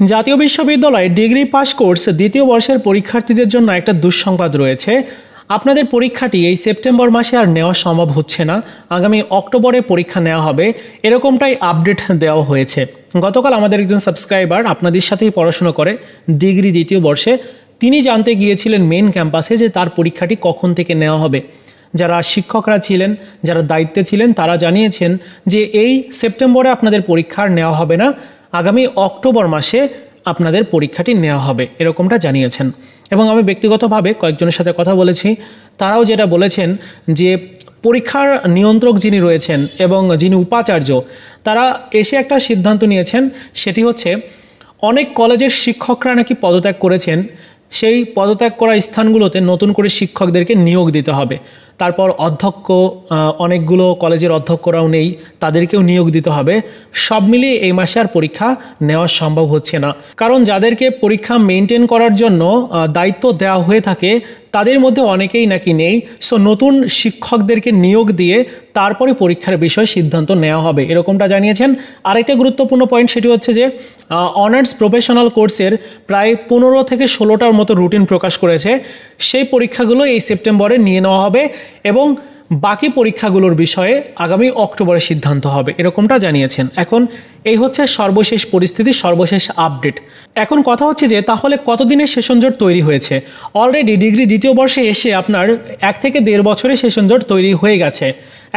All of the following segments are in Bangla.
জাতীয় বিশ্ববিদ্যালয়ে ডিগ্রি পাস কোর্স দ্বিতীয় বর্ষের পরীক্ষার্থীদের জন্য একটা দুঃসংবাদ রয়েছে। আপনাদের পরীক্ষাটি এই সেপ্টেম্বর মাসে আর নেওয়া সম্ভব হচ্ছে না, আগামী অক্টোবরে পরীক্ষা নেওয়া হবে, এরকমটাই আপডেট দেওয়া হয়েছে। গতকাল আমাদের একজন সাবস্ক্রাইবার আপনাদের সাথেই পড়াশোনা করে ডিগ্রি দ্বিতীয় বর্ষে, তিনি জানতে গিয়েছিলেন মেন ক্যাম্পাসে যে তার পরীক্ষাটি কখন থেকে নেওয়া হবে। যারা শিক্ষকরা ছিলেন, যারা দায়িত্বে ছিলেন, তারা জানিয়েছেন যে এই সেপ্টেম্বরে আপনাদের পরীক্ষা নেওয়া হবে না, আগামী অক্টোবর মাসে আপনাদের পরীক্ষাটি নেওয়া হবে, এরকমটা জানিয়েছেন। এবং আমি ব্যক্তিগতভাবে কয়েকজনের সাথে কথা বলেছি, তারাও যেটা বলেছেন যে পরীক্ষার নিয়ন্ত্রক যিনি রয়েছেন এবং যিনি উপাচার্য, তারা এসে একটা সিদ্ধান্ত নিয়েছেন, সেটি হচ্ছে অনেক কলেজের শিক্ষকরা নাকি পদত্যাগ করেছেন, সেই পদত্যাগ করা স্থানগুলোতে নতুন করে শিক্ষকদেরকে নিয়োগ দিতে হবে। তারপর অধ্যক্ষ, অনেকগুলো কলেজের অধ্যক্ষরাও নেই, তাদেরকেও নিয়োগ দিতে হবে। সব মিলিয়ে এই মাসে আর পরীক্ষা নেওয়া সম্ভব হচ্ছে না, কারণ যাদেরকে পরীক্ষা মেনটেন করার জন্য দায়িত্ব দেওয়া হয়ে থাকে তাদের মধ্যে অনেকেই নাকি নেই। সো নতুন শিক্ষকদেরকে নিয়োগ দিয়ে তারপরে পরীক্ষার বিষয়ে সিদ্ধান্ত নেওয়া হবে, এরকমটা জানিয়েছেন। আরেকটা গুরুত্বপূর্ণ পয়েন্ট সেটি হচ্ছে যে অনার্স প্রফেশনাল কোর্সের প্রায় 15 থেকে 16টার মতো রুটিন প্রকাশ করেছে, সেই পরীক্ষাগুলো এই সেপ্টেম্বরে নিয়ে নেওয়া হবে এবং বাকি পরীক্ষাগুলোর বিষয়ে আগামী অক্টোবরে সিদ্ধান্ত হবে, এরকমটা জানিয়েছেন। এখন এই হচ্ছে সর্বশেষ পরিস্থিতি, সর্বশেষ আপডেট। এখন কথা হচ্ছে যে তাহলে কতদিনের সেশন জট তৈরি হয়েছে? অলরেডি ডিগ্রি দ্বিতীয় বর্ষে এসে আপনার 1 থেকে 1.5 বছরে সেশন জট তৈরি হয়ে গেছে।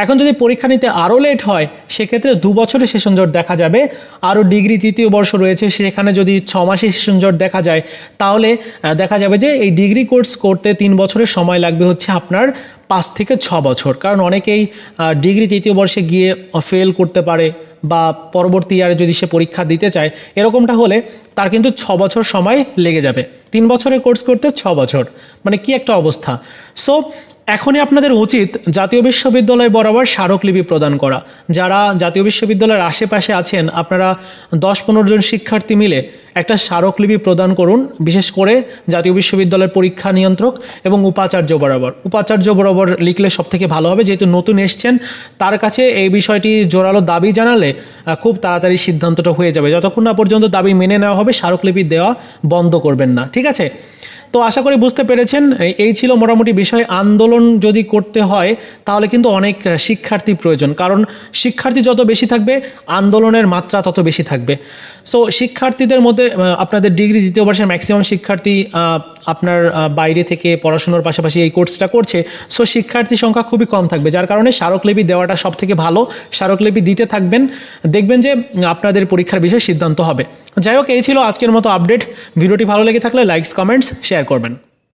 এখন যদি পরীক্ষা নিতে আরও লেট হয়, সেক্ষেত্রে 2 বছরে সেশন জট দেখা যাবে। আরও ডিগ্রি তৃতীয় বর্ষ রয়েছে, সেখানে যদি 6 মাসে সেশন জট দেখা যায়, তাহলে দেখা যাবে যে এই ডিগ্রি কোর্স করতে 3 বছরের সময় লাগবে হচ্ছে আপনার 5 থেকে 6 বছর। কারণ অনেকেই ডিগ্রি তৃতীয় বর্ষে গিয়ে ফেল করতে পারে বা পরবর্তী ইয়ারে যদি সে পরীক্ষা দিতে চায়, এরকমটা হলে তার কিন্তু 6 বছর সময় লেগে যাবে। 3 বছরের কোর্স করতে 6 বছর, মানে কি একটা অবস্থা। সো এখনই আপনাদের উচিত জাতীয় বিশ্ববিদ্যালয় বরাবর স্মারকলিপি প্রদান করা। যারা জাতীয় বিশ্ববিদ্যালয়ের আশেপাশে আছেন, আপনারা 10-15 জন শিক্ষার্থী মিলে একটা স্মারকলিপি প্রদান করুন, বিশেষ করে জাতীয় বিশ্ববিদ্যালয়ের পরীক্ষা নিয়ন্ত্রক এবং উপাচার্য বরাবর লিখলে সবথেকে ভালো হবে। যেহেতু নতুন এসছেন, তার কাছে এই বিষয়টি জোরালো দাবি জানালে খুব তাড়াতাড়ি সিদ্ধান্তটা হয়ে যাবে। যতক্ষণ না পর্যন্ত দাবি মেনে নেওয়া হবে, স্মারকলিপি দেওয়া বন্ধ করবেন না, ঠিক আছে? তো আশা করি বুঝতে পেরেছেন, এই ছিল মোটামুটি বিষয়। আন্দোলন যদি করতে হয় তাহলে কিন্তু অনেক শিক্ষার্থী প্রয়োজন, কারণ শিক্ষার্থী যত বেশি থাকবে আন্দোলনের মাত্রা তত বেশি থাকবে। সো শিক্ষার্থীদের মধ্যে আপনাদের ডিগ্রি দ্বিতীয় বর্ষের ম্যাক্সিমাম শিক্ষার্থী আপনার বাইরে থেকে পড়াশোনার পাশাপাশি এই কোর্সটা করছে। সো শিক্ষার্থী সংখ্যা খুবই কম থাকবে, যার কারণে স্মারকলিপি দেওয়াটা সব থেকে ভালো। স্মারকলিপি দিতে থাকবেন, দেখবেন যে আপনাদের পরীক্ষার বিষয়ে সিদ্ধান্ত হবে। যাই হোক, এই ছিল আজকের মতো আপডেট। ভিডিওটি ভালো লেগে থাকলে লাইকস, কমেন্টস, শেয়ার করবেন।